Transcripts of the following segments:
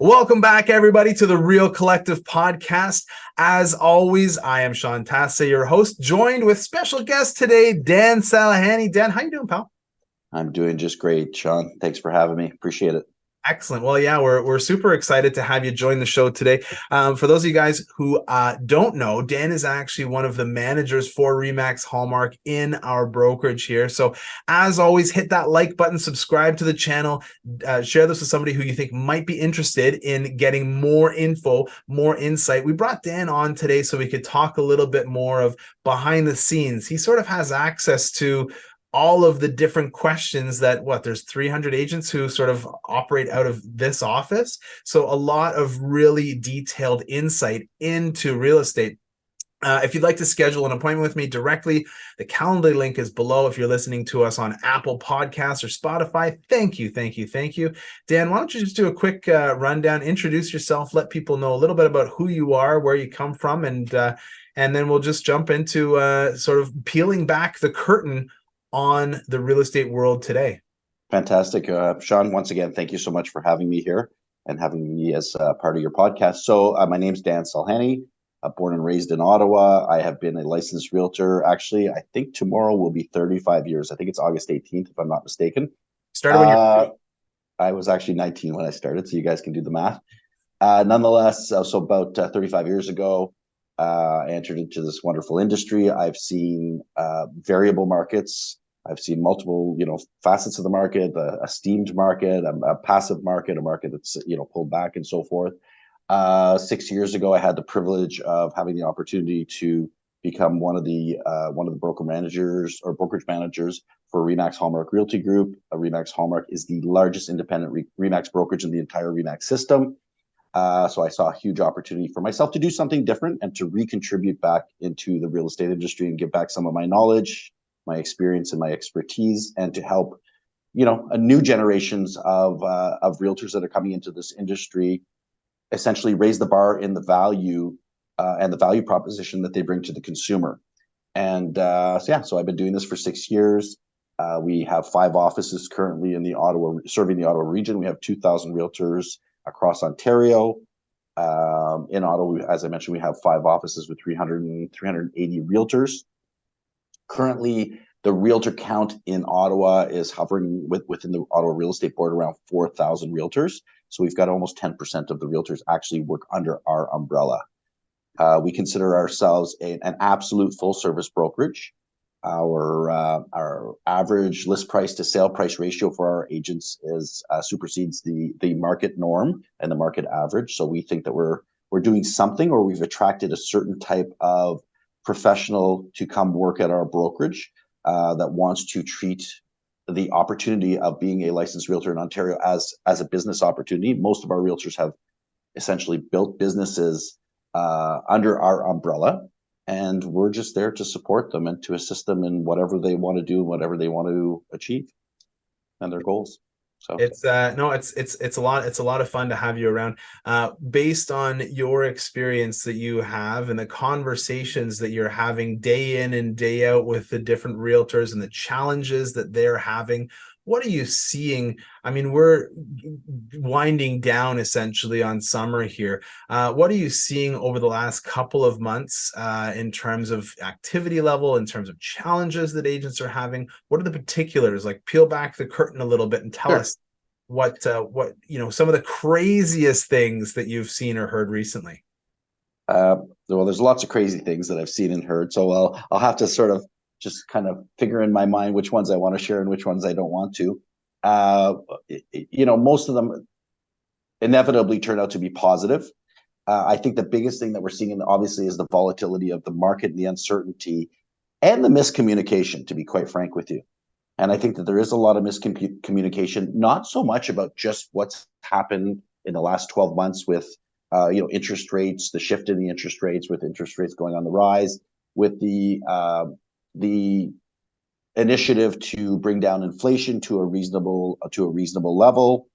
Welcome back, everybody, to the Real Collective podcast. As always, I am Sean Tassa, your host, joined with special guest today, Dan Salhany. Dan, how you doing, pal? I'm doing just great, Sean. Thanks for having me. Appreciate it. Excellent. Well, yeah, we're super excited to have you join the show today. For those of you guys who don't know, Dan is actually one of the managers for Remax Hallmark in our brokerage here. So, as always, hit that like button, subscribe to the channel, share this with somebody who you think might be interested in getting more info, more insight. We brought Dan on today so we could talk a little bit more of behind the scenes. He sort of has access to all of the different questions that there's 300 agents who sort of operate out of this office. So a lot of really detailed insight into real estate. If you'd like to schedule an appointment with me directly, the calendar link is below. If you're listening to us on Apple Podcasts or Spotify, thank you. Dan, why don't you just do a quick rundown, introduce yourself, let people know a little bit about who you are, where you come from, and then we'll just jump into sort of peeling back the curtain on the real estate world today. Fantastic. Sean, once again, thank you so much for having me here and having me as part of your podcast. So my name's Dan Salhany, born and raised in Ottawa. I have been a licensed realtor. Actually, I think tomorrow will be 35 years. I think it's August 18th, if I'm not mistaken. Started when you're I was actually 19 when I started, so you guys can do the math. Nonetheless, so about 35 years ago, I entered into this wonderful industry. I've seen variable markets. I've seen multiple, facets of the market, a steamed market, a passive market, a market that's, pulled back and so forth. 6 years ago, I had the privilege of having the opportunity to become one of the broker managers or brokerage managers for Remax Hallmark Realty Group. Remax Hallmark is the largest independent Remax brokerage in the entire Remax system. So I saw a huge opportunity for myself to do something different and to recontribute back into the real estate industry and give back some of my knowledge, my experience, and my expertise, and to help, a new generations of realtors that are coming into this industry, essentially raise the bar in the value and the value proposition that they bring to the consumer. And so I've been doing this for 6 years. We have 5 offices currently serving the Ottawa region. We have 2,000 realtors across Ontario. In Ottawa, as I mentioned, we have 5 offices with 380 realtors. Currently, the realtor count in Ottawa is hovering within the Ottawa Real Estate Board around 4,000 realtors. So we've got almost 10% of the realtors actually work under our umbrella. We consider ourselves an absolute full-service brokerage. Our average list price to sale price ratio for our agents is supersedes the market norm and the market average. So we think that we're doing something, or we've attracted a certain type of professional to come work at our brokerage that wants to treat the opportunity of being a licensed realtor in Ontario as a business opportunity. Most of our realtors have essentially built businesses under our umbrella, and we're just there to support them and to assist them in whatever they want to do and whatever they want to achieve and their goals. So it's a lot of fun to have you around. Based on your experience that you have and the conversations that you're having day in and day out with the different realtors and the challenges that they're having, what are you seeing? I mean, we're winding down essentially on summer here. What are you seeing over the last couple of months in terms of activity level, in terms of challenges that agents are having? What are the particulars? Like, peel back the curtain a little bit and tell us what some of the craziest things that you've seen or heard recently. Well, there's lots of crazy things that I've seen and heard. So I'll have to sort of just kind of figure in my mind which ones I want to share and which ones I don't want to. Most of them inevitably turn out to be positive. I think the biggest thing that we're seeing, obviously, is the volatility of the market and the uncertainty and the miscommunication, to be quite frank with you. And I think that there is a lot of miscommunication, not so much about just what's happened in the last 12 months with interest rates, the shift in the interest rates, with interest rates going on the rise, with the initiative to bring down inflation to a reasonable level.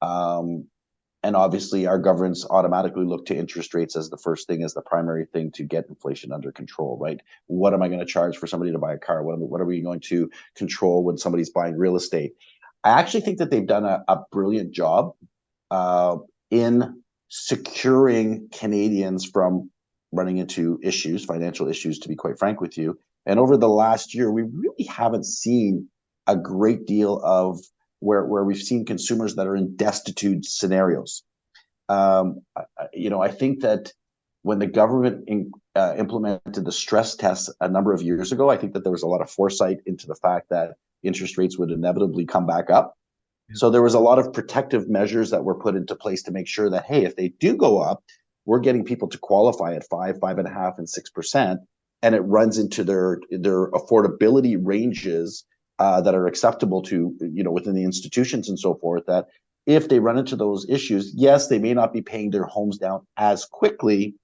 And obviously, our governments automatically look to interest rates as the first thing, as the primary thing to get inflation under control, right? What am I going to charge for somebody to buy a car? What are we going to control when somebody's buying real estate? I actually think that they've done a brilliant job in securing Canadians from running into issues, financial issues, to be quite frank with you. And over the last year, we really haven't seen a great deal of where we've seen consumers that are in destitute scenarios. I think that when the government implemented the stress tests a number of years ago, I think that there was a lot of foresight into the fact that interest rates would inevitably come back up. Yeah. So there was a lot of protective measures that were put into place to make sure that, hey, if they do go up, we're getting people to qualify at 5.5%, and 6%, and it runs into their affordability ranges that are acceptable to within the institutions and so forth. That if they run into those issues, yes, they may not be paying their homes down as quickly,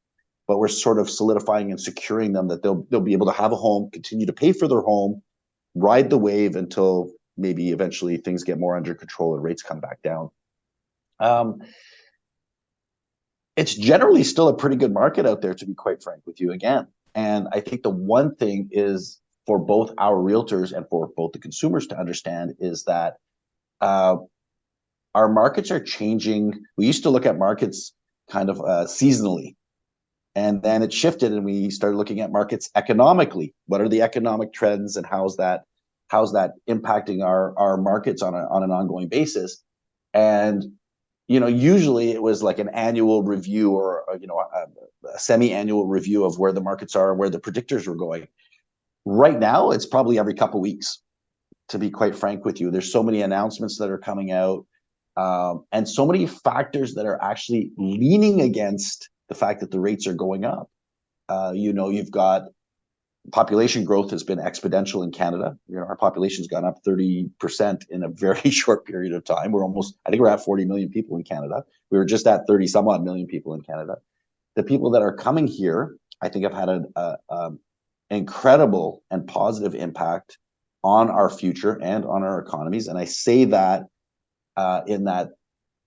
but we're sort of solidifying and securing them that they'll be able to have a home, continue to pay for their home, ride the wave until maybe eventually things get more under control and rates come back down. It's generally still a pretty good market out there, to be quite frank with you again. And I think the one thing is for both our realtors and for both the consumers to understand is that our markets are changing. We used to look at markets kind of seasonally, and then it shifted and we started looking at markets economically. What are the economic trends and how's that impacting our markets on an ongoing basis? And usually it was like an annual review or a semi-annual review of where the markets are and where the predictors were going. Right now, it's probably every couple of weeks, to be quite frank with you. There's so many announcements that are coming out, and so many factors that are actually leaning against the fact that the rates are going up. You've got population growth has been exponential in Canada. Our population's gone up 30% in a very short period of time. I think we're at 40 million people in Canada. We were just at 30 some odd million people in Canada. The people that are coming here, I think, have had an incredible and positive impact on our future and on our economies. And I say that in that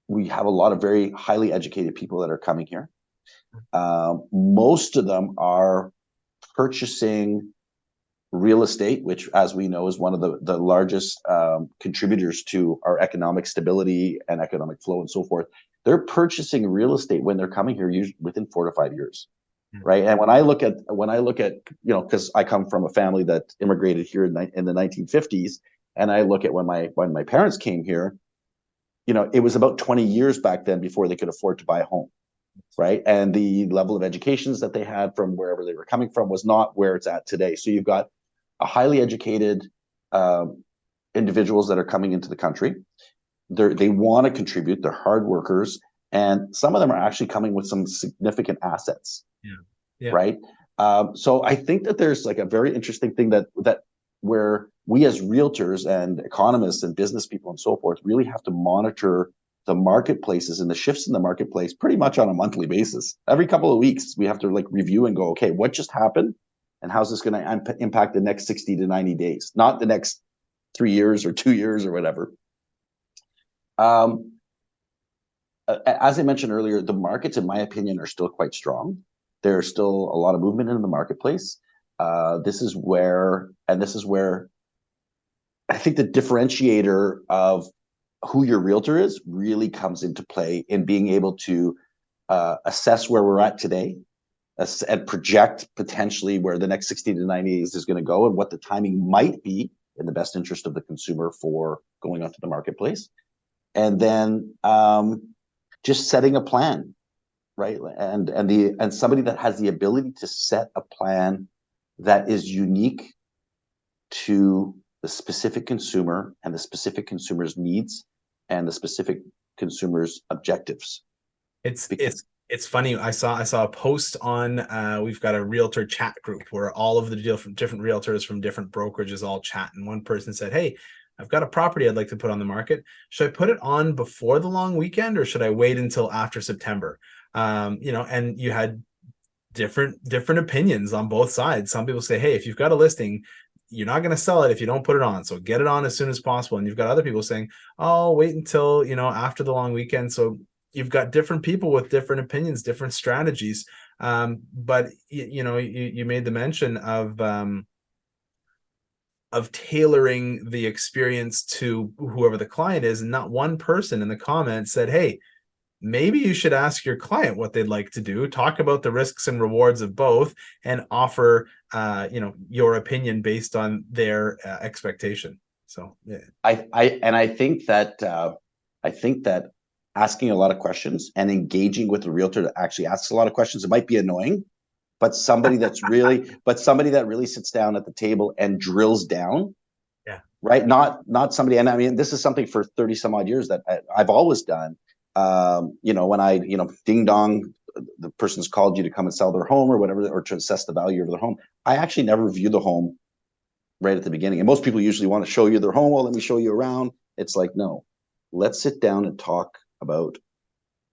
we have a lot of very highly educated people that are coming here. Most of them are purchasing real estate, which, as we know, is one of the largest contributors to our economic stability and economic flow and so forth. They're purchasing real estate when they're coming here, usually within 4 to 5 years, right? And when I look at, because I come from a family that immigrated here in the 1950s, and I look at when my parents came here, it was about 20 years back then before they could afford to buy a home. Right. And the level of educations that they had from wherever they were coming from was not where it's at today. So you've got a highly educated individuals that are coming into the country. They want to contribute. They're hard workers. And some of them are actually coming with some significant assets. Yeah. Right. So I think that there's like a very interesting thing that where we as realtors and economists and business people and so forth really have to monitor the marketplaces and the shifts in the marketplace pretty much on a monthly basis. Every couple of weeks, we have to review and go, okay, what just happened? And how's this going to impact the next 60 to 90 days? Not the next 3 years or 2 years or whatever. As I mentioned earlier, the markets, in my opinion, are still quite strong. There's still a lot of movement in the marketplace. This is where I think the differentiator of who your realtor is really comes into play in being able to assess where we're at today and project potentially where the next 60 to 90 days is going to go and what the timing might be in the best interest of the consumer for going onto the marketplace. And then just setting a plan, right? And somebody that has the ability to set a plan that is unique to the specific consumer and the specific consumer's needs and the specific consumer's objectives. It's funny. I saw a post on we've got a realtor chat group where all of the different realtors from different brokerages all chat, and one person said, "Hey, I've got a property I'd like to put on the market. Should I put it on before the long weekend or should I wait until after September?" And you had different opinions on both sides. Some people say, "Hey, if you've got a listing, you're not going to sell it if you don't put it on. So get it on as soon as possible." And you've got other people saying, "Oh, wait until, after the long weekend." So you've got different people with different opinions, different strategies. But you made the mention of tailoring the experience to whoever the client is. And not one person in the comments said, "Hey, maybe you should ask your client what they'd like to do, talk about the risks and rewards of both, and offer your opinion based on their expectation. So yeah. I think that asking a lot of questions and engaging with a realtor that actually asks a lot of questions, it might be annoying, but somebody that really sits down at the table and drills down, Yeah. right? Not somebody, and I mean, this is something for 30 some odd years that I've always done. When ding dong, the person's called you to come and sell their home or whatever, or to assess the value of their home. I actually never view the home right at the beginning. And most people usually want to show you their home. Well, let me show you around. It's like, no, let's sit down and talk about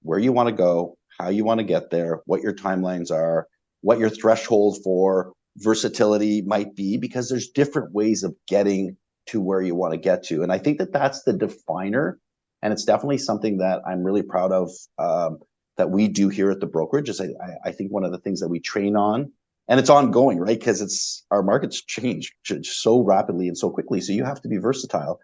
where you want to go, how you want to get there, what your timelines are, what your threshold for versatility might be, because there's different ways of getting to where you want to get to. And I think that that's the definer. And it's definitely something that I'm really proud of, that we do here at the brokerage. Is I think one of the things that we train on, and it's ongoing, right? Because our markets change so rapidly and so quickly. So you have to be versatile,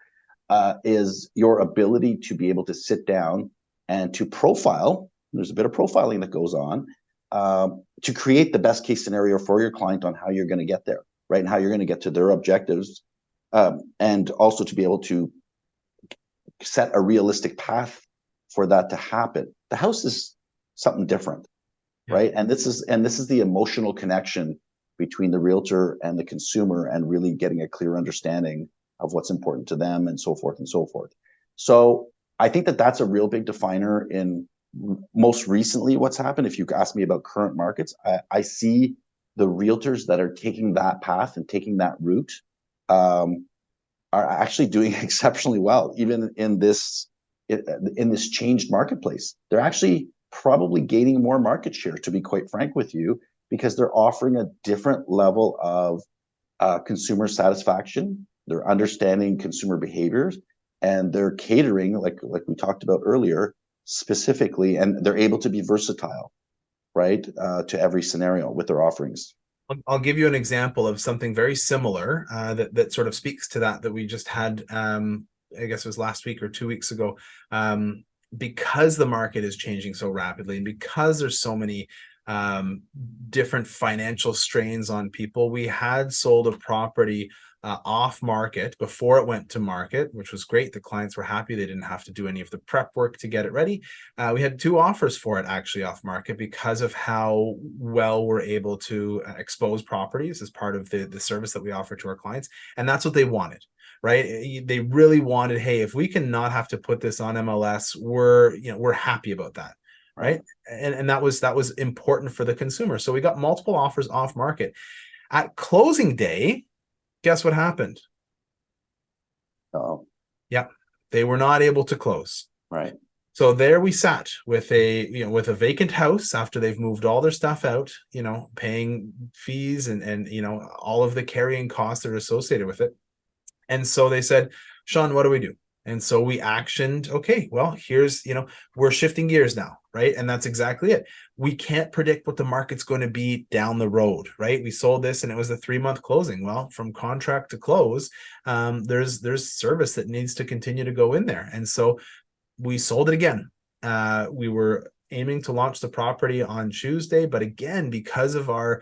is your ability to be able to sit down and to profile. There's a bit of profiling that goes on, to create the best case scenario for your client on how you're going to get there, right? And how you're going to get to their objectives. And also to be able to set a realistic path for that to happen. The house is something different, right? And this is the emotional connection between the realtor and the consumer, and really getting a clear understanding of what's important to them, and so forth and so forth. So I think that that's a real big definer in most recently what's happened. If you ask me about current markets, I see the realtors that are taking that path and taking that route, are actually doing exceptionally well, even in this changed marketplace. They're actually probably gaining more market share, to be quite frank with you, because they're offering a different level of consumer satisfaction. They're understanding consumer behaviors, and they're catering, like we talked about earlier, specifically, and they're able to be versatile, right, to every scenario with their offerings. I'll give you an example of something very similar, that sort of speaks to that we just had. I guess it was last week or 2 weeks ago. Because the market is changing so rapidly, and because there's so many different financial strains on people, we had sold a property off market before it went to market, which was great. The clients were happy. They didn't have to do any of the prep work to get it ready. We had 2 offers for it actually off market, because of how well we're able to expose properties as part of the service that we offer to our clients. And that's what they wanted, right? They really wanted, hey, if we can not have to put this on MLS, we're happy about that. Right. And that was important for the consumer. So we got multiple offers off market. At closing day, guess what happened? Oh, yeah, they were not able to close. Right. So there we sat with a vacant house after they've moved all their stuff out, paying fees and all of the carrying costs that are associated with it. And so they said, Sean, what do we do? And so we actioned, okay, well, we're shifting gears now, right? And that's exactly it. We can't predict what the market's going to be down the road, right? We sold this and it was a 3-month closing. Well, from contract to close, there's service that needs to continue to go in there. And so we sold it again. We were aiming to launch the property on Tuesday, but again, because of our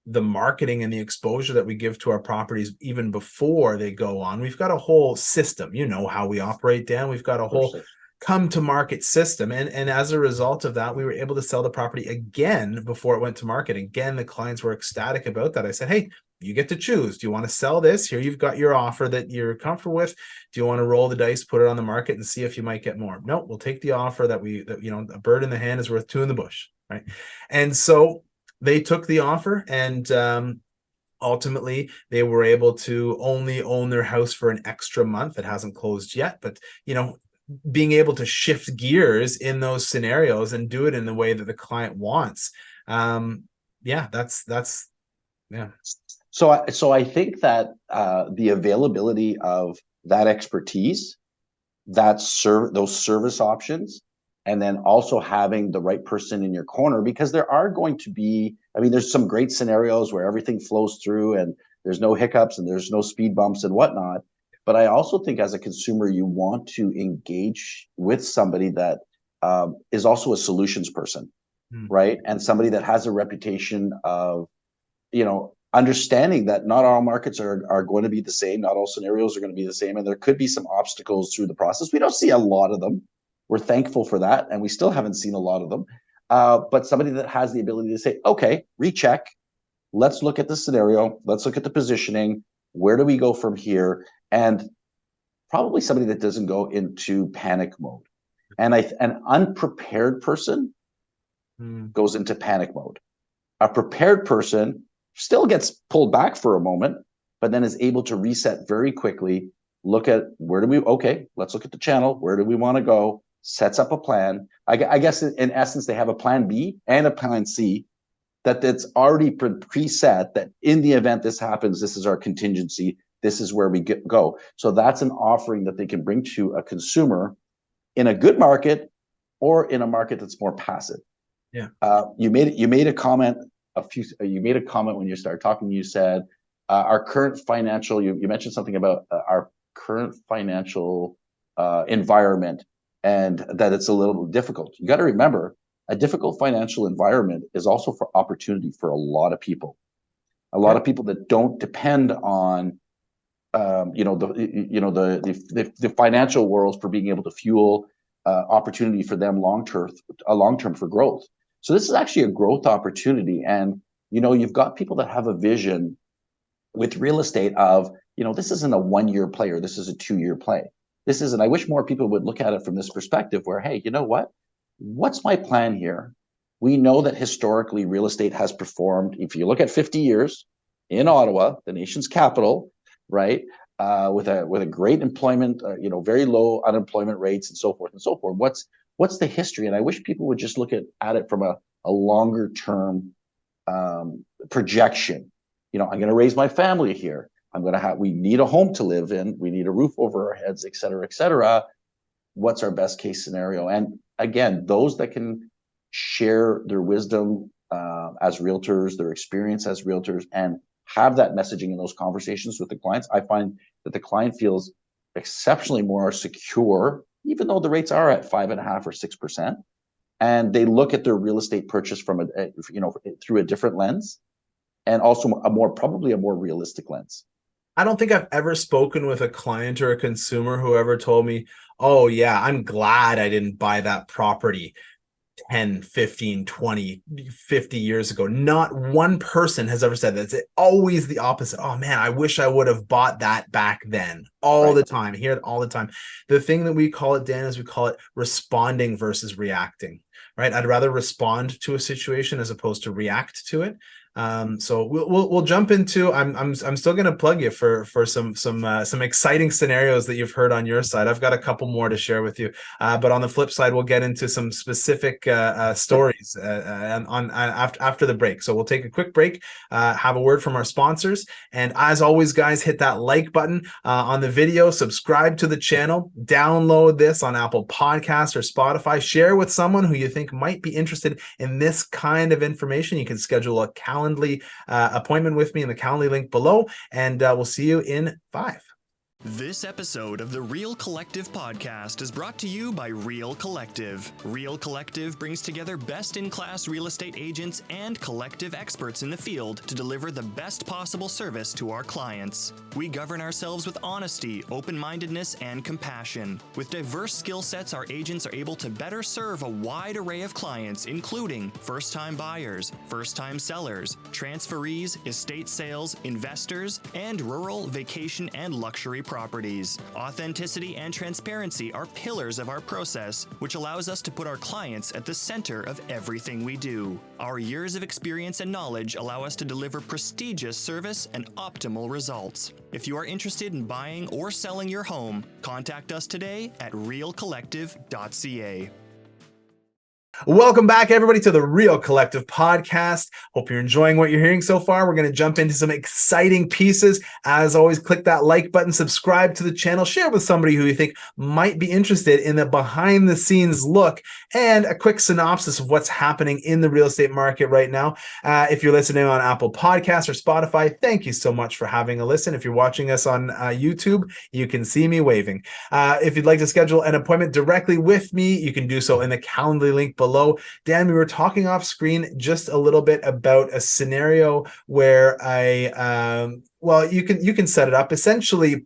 the marketing and the exposure that we give to our properties even before they go on, we've got a whole system. You know how we operate, Dan. We've got a whole come to market system. And as a result of that, we were able to sell the property again before it went to market. Again, the clients were ecstatic about that. I said, hey, you get to choose. Do you want to sell this? Here, you've got your offer that you're comfortable with. Do you want to roll the dice, put it on the market and see if you might get more? No, we'll take the offer that a bird in the hand is worth 2 in the bush. Right. And so they took the offer, and ultimately they were able to only own their house for an extra month. It hasn't closed yet, but being able to shift gears in those scenarios and do it in the way that the client wants. That's. So I think that the availability of that expertise, those service options, and then also having the right person in your corner, because there are going to be, there's some great scenarios where everything flows through and there's no hiccups and there's no speed bumps and whatnot. But I also think as a consumer, you want to engage with somebody that is also a solutions person, Mm. right? And somebody that has a reputation of, understanding that not all markets are going to be the same. Not all scenarios are going to be the same. And there could be some obstacles through the process. We don't see a lot of them. We're thankful for that. And we still haven't seen a lot of them. But somebody that has the ability to say, okay, recheck. Let's look at the scenario. Let's look at the positioning. Where do we go from here? And probably somebody that doesn't go into panic mode. And an unprepared person goes into panic mode. A prepared person still gets pulled back for a moment, but then is able to reset very quickly. Look at let's look at the channel. Where do we want to go? Sets up a plan. I guess in essence, they have a plan B and a plan C that's already preset, that in the event this happens, this is our contingency. This is where we go. So that's an offering that they can bring to a consumer in a good market or in a market that's more passive. Yeah. You made a comment when you started talking. You said our current financial. You mentioned something about our current financial environment, and that it's a little difficult. You got to remember, a difficult financial environment is also for opportunity for a lot of people. A lot of people that don't depend on the financial world for being able to fuel opportunity for them long term for growth. So this is actually a growth opportunity. And, you've got people that have a vision with real estate of, this isn't a 1-year play, or this is a 2-year play. This isn't, I wish more people would look at it from this perspective where, hey, you know what? What's my plan here? We know that historically real estate has performed, if you look at 50 years in Ottawa, the nation's capital, right? With a great employment, very low unemployment rates and so forth and so forth. What's the history? And I wish people would just look at it from a longer term projection. I'm going to raise my family here. We need a home to live in. We need a roof over our heads, et cetera, et cetera. What's our best case scenario? And again, those that can share their wisdom as realtors, their experience as realtors, and have that messaging in those conversations with the clients, I find that the client feels exceptionally more secure, even though the rates are at 5.5% or 6%, and they look at their real estate purchase from through a different lens, and also probably a more realistic lens. I don't think I've ever spoken with a client or a consumer who ever told me, oh yeah, I'm glad I didn't buy that property 10, 15, 20, 50 years ago. Not one person has ever said that. It's always the opposite. Oh man, I wish I would have bought that back then. All the time. I hear it all the time. The thing that we call it, Dan, is we call it responding versus reacting, right? I'd rather respond to a situation as opposed to react to it. So we'll jump into. I'm still going to plug you for some exciting scenarios that you've heard on your side. I've got a couple more to share with you, but on the flip side, we'll get into some specific stories after the break. So we'll take a quick break, have a word from our sponsors, and as always, guys, hit that like button on the video, subscribe to the channel, download this on Apple Podcasts or Spotify, share with someone who you think might be interested in this kind of information. You can schedule a Calendly appointment with me in the Calendly link below, and we'll see you in 5. This episode of the Real Collective podcast is brought to you by Real Collective. Real Collective brings together best-in-class real estate agents and collective experts in the field to deliver the best possible service to our clients. We govern ourselves with honesty, open-mindedness, and compassion. With diverse skill sets, our agents are able to better serve a wide array of clients, including first-time buyers, first-time sellers, transferees, estate sales, investors, and rural, vacation, and luxury properties. Authenticity and transparency are pillars of our process, which allows us to put our clients at the center of everything we do. Our years of experience and knowledge allow us to deliver prestigious service and optimal results. If you are interested in buying or selling your home, contact us today at realcollective.ca. Welcome back, everybody, to the Real Collective podcast. Hope you're enjoying what you're hearing so far. We're going to jump into some exciting pieces. As always, click that like button, subscribe to the channel, share with somebody who you think might be interested in the behind the scenes look and a quick synopsis of what's happening in the real estate market right now. If you're listening on Apple Podcasts or Spotify, thank you so much for having a listen. If you're watching us on YouTube, you can see me waving. If you'd like to schedule an appointment directly with me, you can do so in the Calendly link below. Dan, we were talking off screen just a little bit about a scenario where you can set it up. Essentially,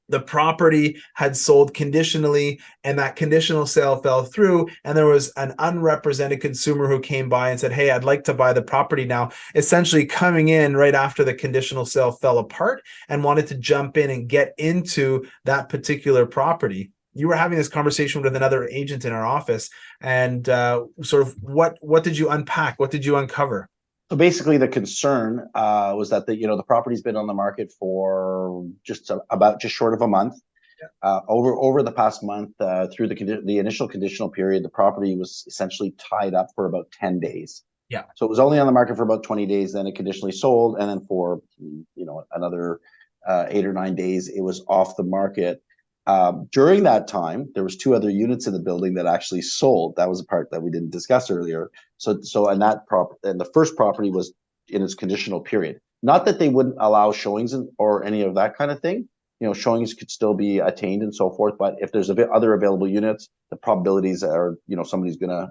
the property had sold conditionally and that conditional sale fell through, and there was an unrepresented consumer who came by and said, hey, I'd like to buy the property now, essentially coming in right after the conditional sale fell apart and wanted to jump in and get into that particular property. You were having this conversation with another agent in our office, and sort of what did you unpack? What did you uncover? So basically, the concern was that the property's been on the market for just short of a month. Yeah. Over the past month, through the initial conditional period, the property was essentially tied up for about 10 days. Yeah. So it was only on the market for about 20 days, then it conditionally sold, and then for another 8 or 9 days, it was off the market. During that time, there was 2 other units in the building that actually sold. That was a part that we didn't discuss earlier. And the first property was in its conditional period. Not that they wouldn't allow showings or any of that kind of thing. Showings could still be attained and so forth. But if there's other available units, the probabilities are, somebody's gonna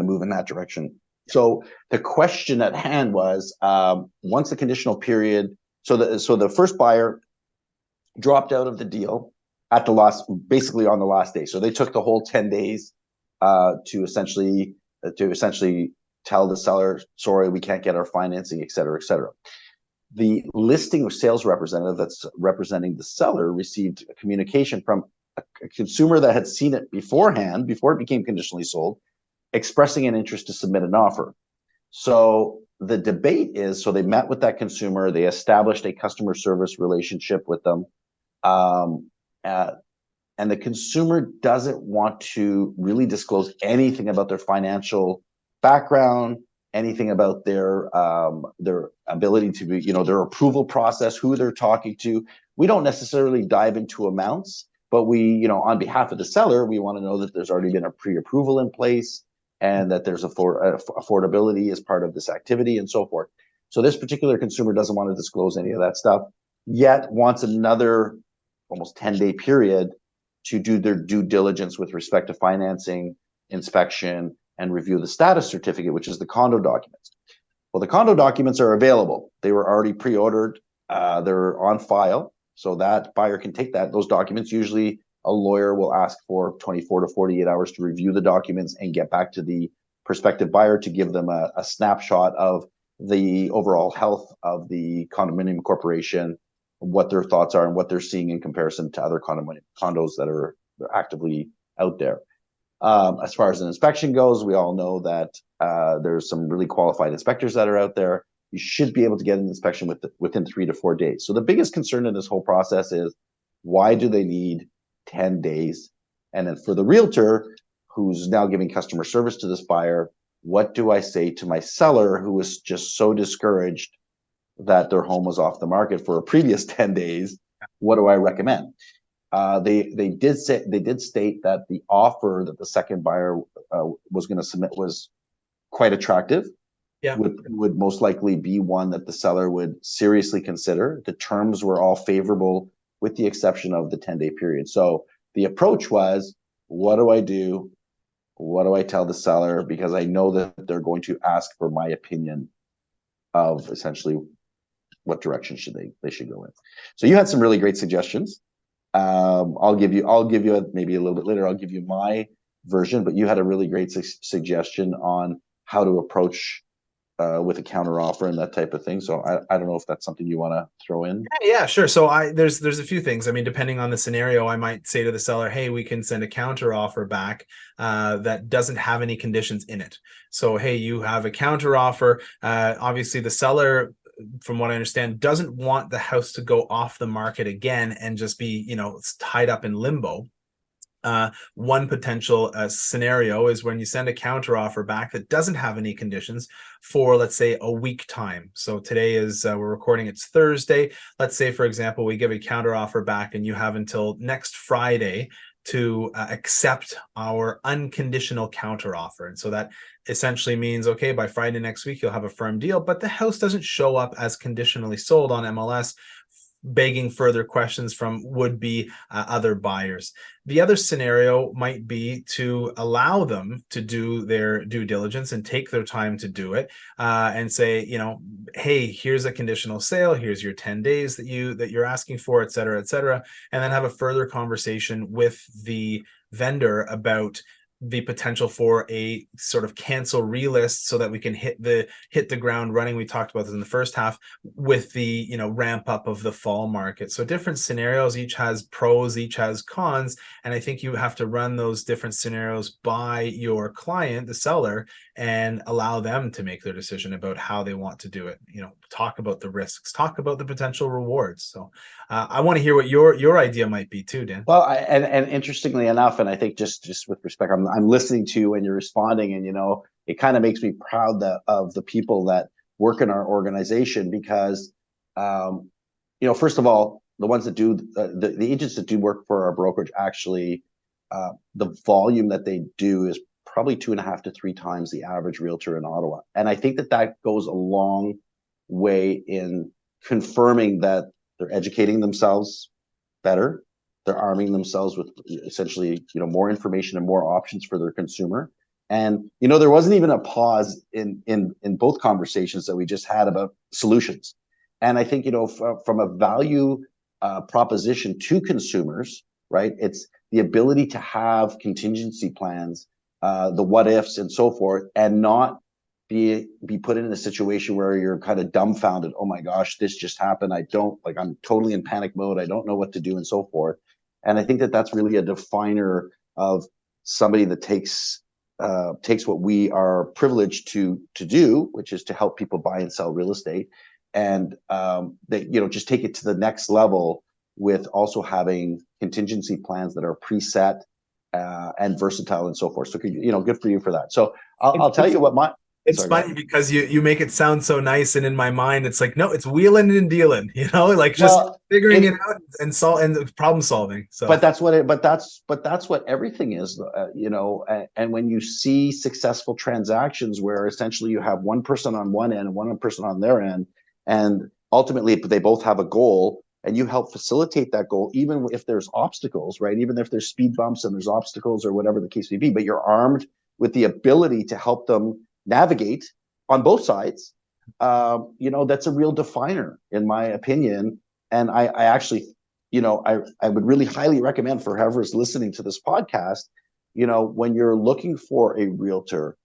move in that direction. So the question at hand was, once the conditional period, so the first buyer dropped out of the deal basically on the last day. So they took the whole 10 days to essentially tell the seller, sorry, we can't get our financing, et cetera, et cetera. The listing or sales representative that's representing the seller received a communication from a consumer that had seen it beforehand, before it became conditionally sold, expressing an interest to submit an offer. So the debate is, so they met with that consumer, they established a customer service relationship with them. And the consumer doesn't want to really disclose anything about their financial background, anything about their ability to be, their approval process, who they're talking to. We don't necessarily dive into amounts, but we, on behalf of the seller, we want to know that there's already been a pre-approval in place and that there's affordability as part of this activity and so forth. So this particular consumer doesn't want to disclose any of that stuff, yet wants another almost 10-day period to do their due diligence with respect to financing, inspection, and review the status certificate, which is the condo documents. Well, the condo documents are available. They were already pre-ordered. They're on file. So that buyer can take those documents. Usually a lawyer will ask for 24 to 48 hours to review the documents and get back to the prospective buyer to give them a snapshot of the overall health of the condominium corporation, what their thoughts are and what they're seeing in comparison to other condos that are actively out there. As far as an inspection goes, we all know that there's some really qualified inspectors that are out there. You should be able to get an inspection within 3 to 4 days. So the biggest concern in this whole process is, why do they need 10 days? And then for the realtor who's now giving customer service to this buyer, what do I say to my seller who was just so discouraged that their home was off the market for a previous 10 days? What do I recommend? They did state that the offer that the second buyer was going to submit was quite attractive. Yeah, would most likely be one that the seller would seriously consider. The terms were all favorable, with the exception of the 10-day period. So the approach was, what do I do? What do I tell the seller? Because I know that they're going to ask for my opinion of essentially what direction they should go in. So you had some really great suggestions. I'll give you maybe a little bit later. I'll give you my version, but you had a really great suggestion on how to approach with a counter offer and that type of thing. So I don't know if that's something you want to throw in. Yeah, sure. So there's a few things. I mean, depending on the scenario, I might say to the seller, hey, we can send a counter offer back that doesn't have any conditions in it. So, hey, you have a counter offer. Obviously, the seller, from what I understand, doesn't want the house to go off the market again and just be, tied up in limbo. One potential scenario is when you send a counteroffer back that doesn't have any conditions for, let's say, a week time. So today is, we're recording, it's Thursday. Let's say, for example, we give a counteroffer back and you have until next Friday to accept our unconditional counteroffer. And so that essentially means, okay, by Friday next week, you'll have a firm deal, but the house doesn't show up as conditionally sold on MLS, begging further questions from would-be other buyers. The other scenario might be to allow them to do their due diligence and take their time to do it, and say, you know, hey, here's a conditional sale, here's your 10 days that you're asking for, et cetera, and then have a further conversation with the vendor about the potential for a sort of cancel relist so that we can hit the ground running. We talked about this in the first half with the, you know, ramp up of the fall market. So different scenarios, each has pros, each has cons. And I think you have to run those different scenarios by your client, the seller, and allow them to make their decision about how they want to do it. You know, talk about the risks, talk about the potential rewards. So I want to hear what your idea might be too, Dan. Well, and interestingly enough, and I think just with respect, I'm listening to you and you're responding, and you know, it kind of makes me proud of the people that work in our organization because, you know, first of all, the ones that do the agents that do work for our brokerage actually, the volume that they do is probably 2.5 to 3 times the average realtor in Ottawa, and I think that goes a long way in confirming that they're educating themselves better. They're arming themselves with essentially, you know, more information and more options for their consumer. And you know, there wasn't even a pause in both conversations that we just had about solutions. And I think, you know, from a value proposition to consumers, right? It's the ability to have contingency plans, the what ifs and so forth, and not be put in a situation where you're kind of dumbfounded. Oh my gosh, this just happened. I'm totally in panic mode. I don't know what to do and so forth. And I think that that's really a definer of somebody that takes what we are privileged to do, which is to help people buy and sell real estate, and they, you know, just take it to the next level with also having contingency plans that are preset and versatile and so forth. So, you know, good for you for that. So I'll tell you what my. It's funny because you make it sound so nice, and in my mind, it's like, no, it's wheeling and dealing, you know, like just figuring it out and problem solving. So, but that's what everything is, you know. And when you see successful transactions where essentially you have one person on one end and one person on their end, and ultimately they both have a goal, and you help facilitate that goal, even if there's obstacles, right? Even if there's speed bumps and there's obstacles or whatever the case may be, but you're armed with the ability to help them navigate on both sides. You know, that's a real definer, in my opinion. And I actually, you know, I would really highly recommend for whoever's listening to this podcast, you know, when you're looking for a realtor,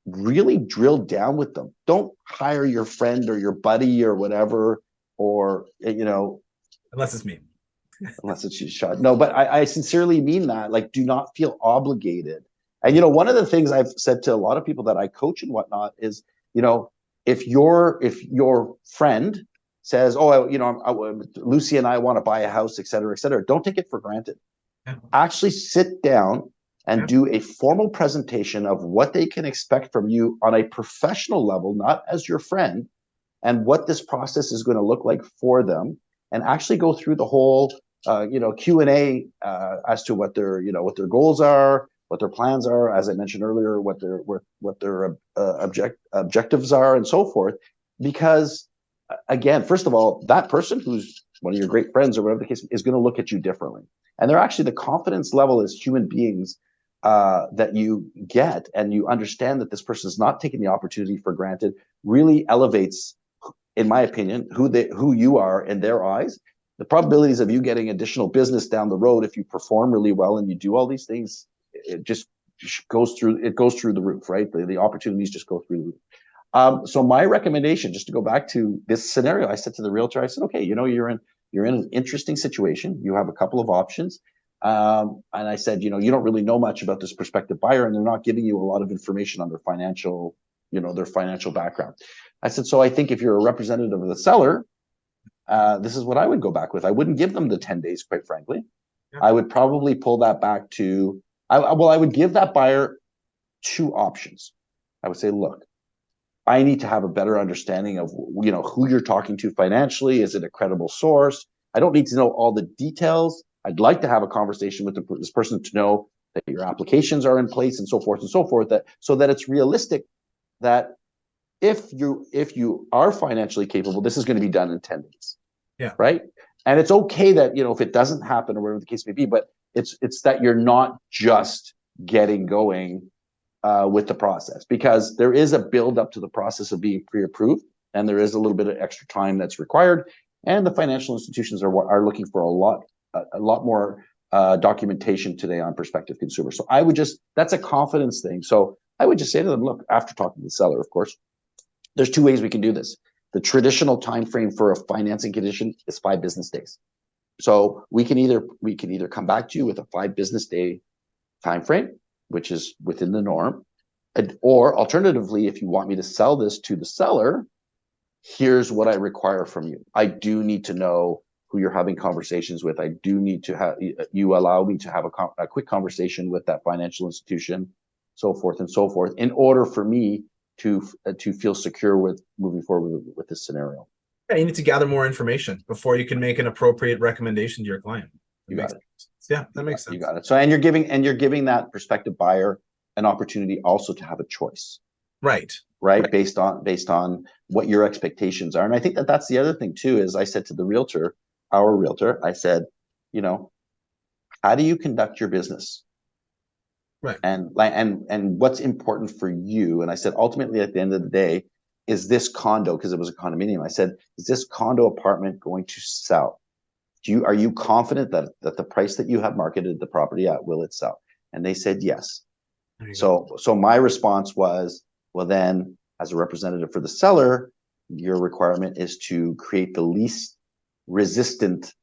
really drill down with them. Don't hire your friend or your buddy or whatever, or, you know, unless it's me. Unless it's you shot. No, but I sincerely mean that. Like, do not feel obligated. And, you know, one of the things I've said to a lot of people that I coach and whatnot is, you know, if your friend says, oh, you know, Lucy and I want to buy a house, et cetera, don't take it for granted. Yeah. Actually sit down and do a formal presentation of what they can expect from you on a professional level, not as your friend, and what this process is going to look like for them, and actually go through the whole, you know, Q&A as to what their, you know, what their goals are, what their plans are, as I mentioned earlier, what their objectives are, and so forth. Because again, first of all, that person who's one of your great friends or whatever the case is going to look at you differently, and they're actually, the confidence level as human beings that you get, and you understand that this person is not taking the opportunity for granted, really elevates, in my opinion, who you are in their eyes. The probabilities of you getting additional business down the road, if you perform really well and you do all these things, it just goes through the roof, right? The opportunities just go through the roof. So my recommendation, just to go back to this scenario, I said to the realtor, I said, okay, you know, you're in an interesting situation. You have a couple of options. And I said, you know, you don't really know much about this prospective buyer, and they're not giving you a lot of information on their financial background. I said, so I think if you're a representative of the seller, this is what I would go back with. I wouldn't give them the 10 days, quite frankly. I would probably pull that back to, I would give that buyer two options. I would say, look, I need to have a better understanding of, who you're talking to financially. Is it a credible source? I don't need to know all the details. I'd like to have a conversation with this person to know that your applications are in place and so forth, that so that it's realistic that if you are financially capable, this is going to be done in 10 days. Yeah. Right. And it's okay that, if it doesn't happen or whatever the case may be, but it's that you're not just getting going with the process, because there is a build up to the process of being pre-approved, and there is a little bit of extra time that's required. And the financial institutions are looking for a lot more documentation today on prospective consumers. So that's a confidence thing. So I would just say to them, look, after talking to the seller, of course, there's two ways we can do this. The traditional time frame for a financing condition is 5 business days. So we can either come back to you with a 5 business day time frame, which is within the norm, or alternatively, if you want me to sell this to the seller, here's what I require from you. I do need to know who you're having conversations with. I do need to have you allow me to have a quick conversation with that financial institution, so forth and so forth, in order for me to feel secure with moving forward with this scenario. Yeah, you need to gather more information before you can make an appropriate recommendation to your client. You got it. Yeah, that makes sense. You got it. So, and you're giving that prospective buyer an opportunity also to have a choice. Right. Based on what your expectations are. And I think that's the other thing too, is I said to our realtor, I said, how do you conduct your business? Right. And what's important for you? And I said, ultimately, at the end of the day, is this condo, because it was a condominium, I said, is this condo apartment going to sell? Are you confident that the price that you have marketed the property at, will it sell? And they said yes. So my response was, well, then, as a representative for the seller, your requirement is to create the least resistant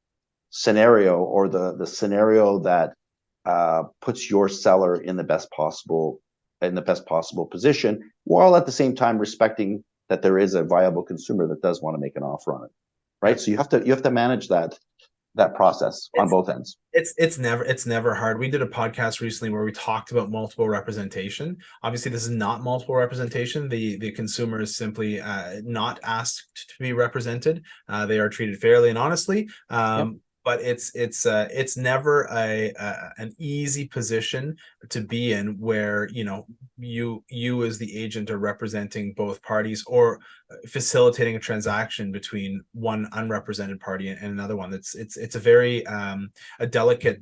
scenario, or the scenario that puts your seller in the best possible position, while at the same time respecting that there is a viable consumer that does want to make an offer on it. Right. So you have to manage that process on both ends. It's never hard. We did a podcast recently where we talked about multiple representation. Obviously, this is not multiple representation. The consumer is simply not asked to be represented. They are treated fairly and honestly. But it's never an easy position to be in, where you as the agent are representing both parties, or facilitating a transaction between one unrepresented party and another one. It's a very a delicate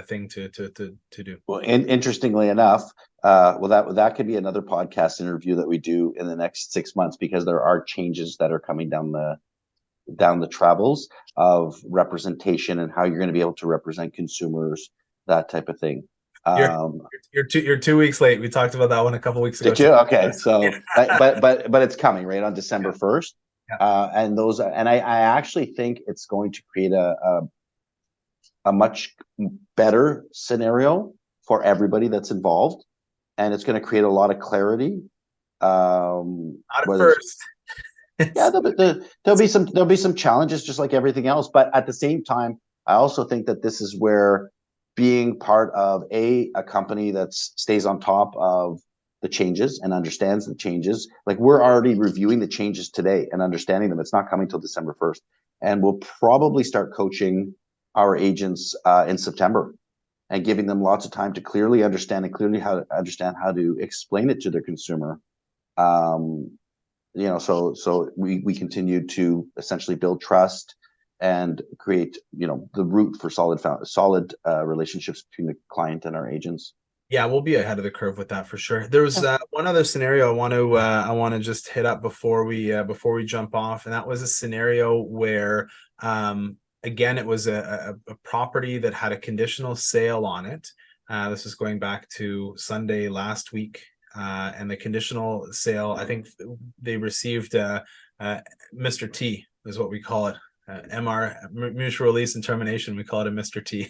thing to do. Well, interestingly enough, that could be another podcast interview that we do in the next 6 months, because there are changes that are coming down the travels of representation and how you're going to be able to represent consumers, that type of thing. You're 2 weeks late. We talked about that one a couple weeks ago. Did you? Okay. So, but it's coming right on December 1st. And I actually think it's going to create a much better scenario for everybody that's involved, and it's going to create a lot of clarity. Not at first. Yeah, there'll be some challenges, just like everything else. But at the same time, I also think that this is where being part of a company that stays on top of the changes and understands the changes, like we're already reviewing the changes today and understanding them. It's not coming till December 1st, and we'll probably start coaching our agents in September, and giving them lots of time to clearly understand how to explain it to their consumer. So we continue to essentially build trust and create, the root for solid relationships between the client and our agents. Yeah, we'll be ahead of the curve with that for sure. There's one other scenario I want to just hit up before we jump off, and that was a scenario where again, it was a property that had a conditional sale on it. This is going back to Sunday last week. And the conditional sale, I think they received Mr. T is what we call it. mutual release and termination. We call it a Mr. T.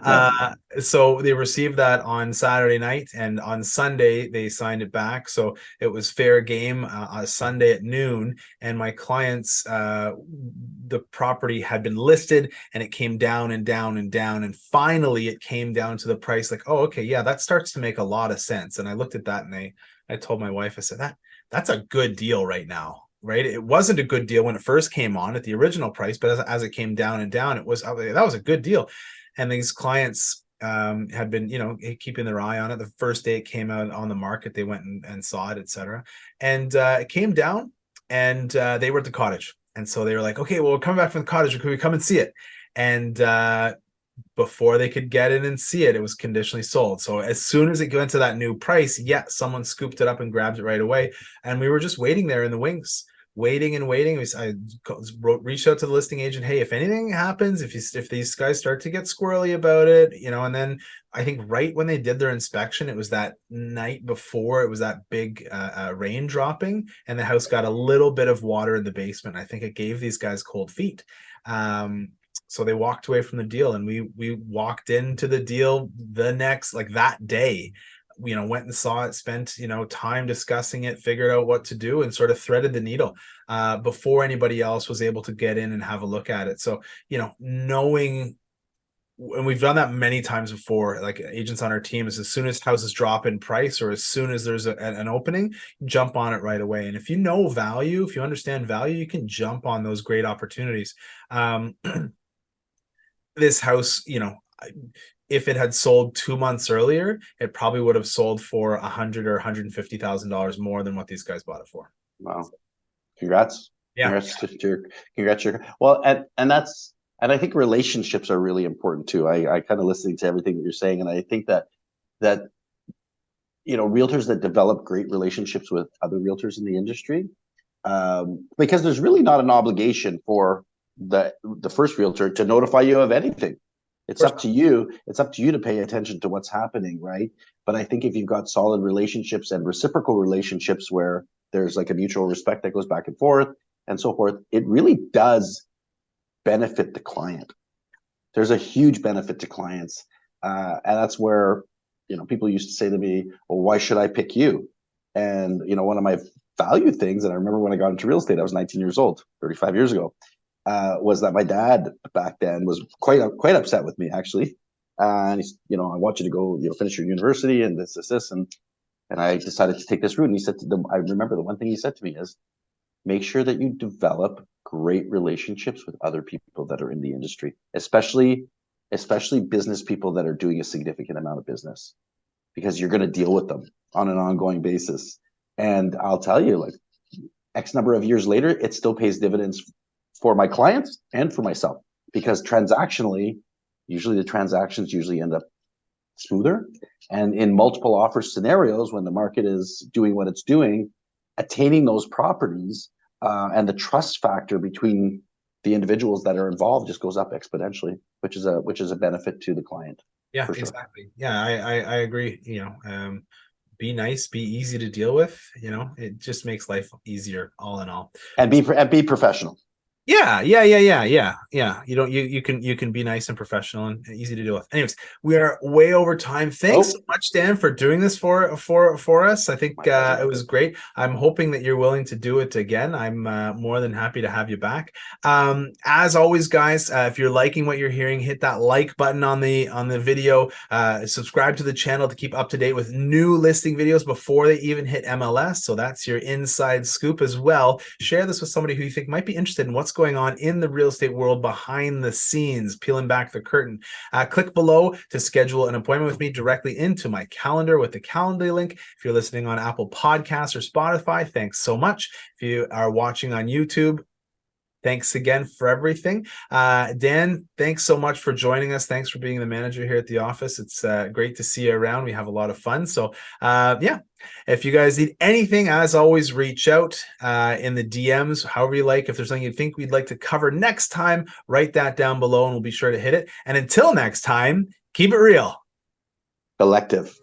Yeah. So they received that on Saturday night, and on Sunday they signed it back. So it was fair game on Sunday at noon. And my clients, the property had been listed, and it came down and down and down, and finally it came down to the price. Like, oh, okay, yeah, that starts to make a lot of sense. And I looked at that, and I told my wife, I said, that's a good deal right now. Right, it wasn't a good deal when it first came on at the original price, but as it came down and down, that was a good deal. And these clients had been, keeping their eye on it. The first day it came out on the market, they went and saw it, etc. And it came down, and they were at the cottage, and so they were like, "Okay, well, we're coming back from the cottage. Can we come and see it?" And before they could get in and see it, it was conditionally sold. So as soon as it went to that new price, someone scooped it up and grabbed it right away, and we were just waiting there in the wings. Waiting and waiting. I reached out to the listing agent. Hey, if anything happens, if these guys start to get squirrely about it, and then I think right when they did their inspection, it was that night before, it was that big rain dropping, and the house got a little bit of water in the basement. I think it gave these guys cold feet. So they walked away from the deal, and we walked into the deal the next, like that day. Went and saw it, spent, time discussing it, figured out what to do, and sort of threaded the needle before anybody else was able to get in and have a look at it. So, knowing, and we've done that many times before, like agents on our team, is as soon as houses drop in price, or as soon as there's an opening, jump on it right away. And if you know value, if you understand value, you can jump on those great opportunities. This house, if it had sold 2 months earlier, it probably would have sold for $100,000 or $150,000 more than what these guys bought it for. Wow. Congrats. Yeah. Congrats. Well, and I think relationships are really important too. I kind of listening to everything that you're saying, and I think that realtors that develop great relationships with other realtors in the industry, because there's really not an obligation for the first realtor to notify you of anything. It's up to you. It's up to you to pay attention to what's happening, right? But I think if you've got solid relationships and reciprocal relationships where there's like a mutual respect that goes back and forth and so forth, it really does benefit the client. There's a huge benefit to clients. And that's where, people used to say to me, well, why should I pick you? And, one of my value things, and I remember when I got into real estate, I was 19 years old, 35 years ago, was that my dad back then was quite upset with me, actually. And he's, I want you to go, finish your university and this. And I decided to take this route. And he said to them, I remember the one thing he said to me is, make sure that you develop great relationships with other people that are in the industry, especially business people that are doing a significant amount of business, because you're going to deal with them on an ongoing basis. And I'll tell you, like X number of years later, it still pays dividends for my clients and for myself, because transactionally, usually the transactions end up smoother. And in multiple offer scenarios, when the market is doing what it's doing, attaining those properties and the trust factor between the individuals that are involved just goes up exponentially, which is a benefit to the client. Yeah, exactly. Sure. Yeah, I agree. Be nice, be easy to deal with. It just makes life easier, all in all. And be professional. Yeah. You can be nice and professional and easy to deal with. Anyways, we are way over time. Thanks so much, Dan, for doing this for us. I think it was great. I'm hoping that you're willing to do it again. I'm more than happy to have you back. As always, guys, if you're liking what you're hearing, hit that like button on the video. Subscribe to the channel to keep up to date with new listing videos before they even hit MLS. So that's your inside scoop as well. Share this with somebody who you think might be interested in what's going on in the real estate world behind the scenes, peeling back the curtain. Click below to schedule an appointment with me directly into my calendar with the Calendly link. If you're listening on Apple Podcasts or Spotify, thanks so much. If you are watching on YouTube, thanks again for everything. Dan, thanks so much for joining us. Thanks for being the manager here at the office. It's great to see you around. We have a lot of fun. So if you guys need anything, as always, reach out in the DMs, however you like. If there's something you think we'd like to cover next time, write that down below and we'll be sure to hit it. And until next time, keep it real. Collective.